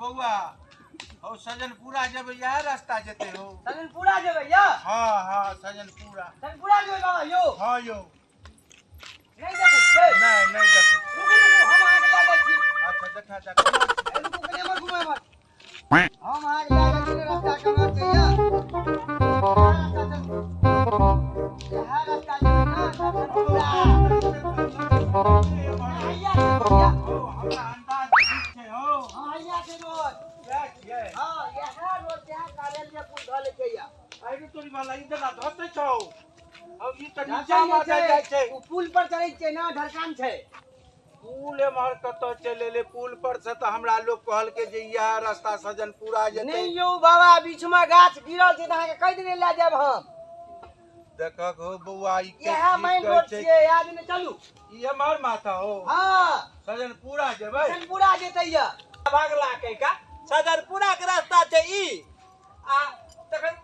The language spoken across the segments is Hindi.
बउआ हो सजनपुरा जब यह रास्ता जते हो सजनपुरा जेबै या हाँ हाँ सजनपुरा जेबै बाबा यो हाँ यो नहीं देखै छै नहीं देखो रुकू हम आगे लागै छी अच्छा देखा रुकू कने मत घुमै मत हम आगे लागै छी रास्ता कहाँ छै या यह रास्ता जेबै ना सजनपुरा हैया या हमरा अंदाज ठीक छै हो हां हैया के रोड क्या छियै हां यह रोड से कालेल जे पुल धले छै या आइरो तोरी वाला इधर आ धसै छौ अब ई त नीचा ढरकान में जाय छै उ पुल पर चढ़ै छै ना ढरकान छै पुल एमहर कत चले ले पुल पर से त हमरा लोग कहल के जे यह रास्ता सजनपुरा जते नहीं यौ बाबा बीच में गाछ गिरल छै त अहाँ के कहि दिन ले जाब हम देखक हो बउआ ई के यह मेन रोड छियै याद ने चलू ई हमर माथा हो हां सजनपुरा जेबै सजनपुरा जेतै या भागला के का सदरपुरा के रास्ता छै ई आ तखन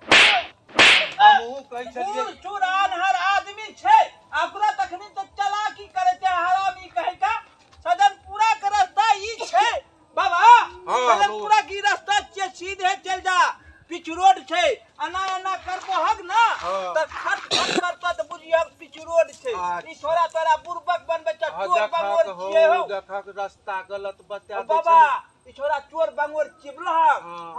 हमहू कहै छलियै बूढ़ चूरान हर आदमी छै ओकरा तखनी त चालाकी करे छै हरामी कहे का सदरपुरा के रास्ता ई छै बाबा सदरपुरा की रास्ता छै सीधे चल जा पिच रोड छै अना करबो हग ना त खट करतो त बुझियो पिच रोड छै ई तोरा बुरबक बनबे छ चोर बंगोर छियै हो देखक रास्ता गलत बता दै बाबा छै ई छोरा चोर बंगोर चिबला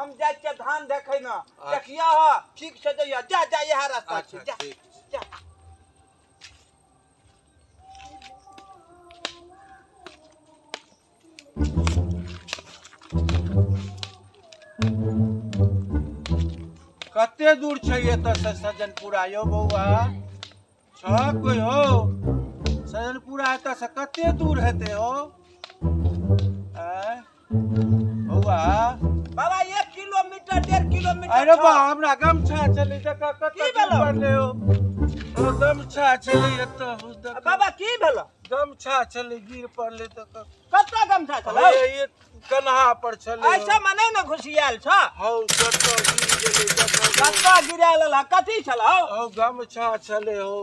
हम जाय के धान देखै ना देखिया ह ठीक से जइया जा यह रास्ता छै जा जा कते दूर छै एतऽ से सजनपुरा यौ बउआ छ कोई हो सजनपुरा एतऽ से कते दूर हेतै हो बउआ बाबा 1 किलोमीटर 1.5 किलोमीटर अरे बा हमरा गमछा चले देख कते की दूर भेलौ? पड़ले हो गमछा चले एतऽ हो देख बाबा की भेल गमछा चले गिर पड़ले देख कत्ता गमछा छलो ये कन्हा पर चले ऐसा मने न घुसियाल छ हौ कतऽ गिर गेलै देख कत्ता गिराल ह कथी छलो हौ गमछा चले हो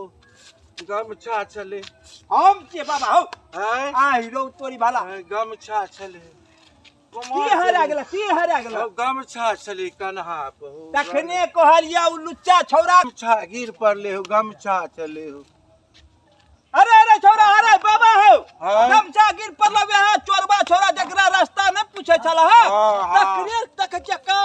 गमछा चले हम के बाबा हो हैं आई रो तोरी भाला गमछा चले की हरा गेल गमछा चले कन्हा पे हो तखने कहलिया उ लुच्चा छौरा गमछा गिर पड़ले हो गमछा चले हो अरे छौरा अरे बाबा हो हाँ। गमछा गिर पड़लो है चोरबा छौरा जकरा रास्ता न पूछे छला हो हाँ, हाँ। तकरे तक चक्का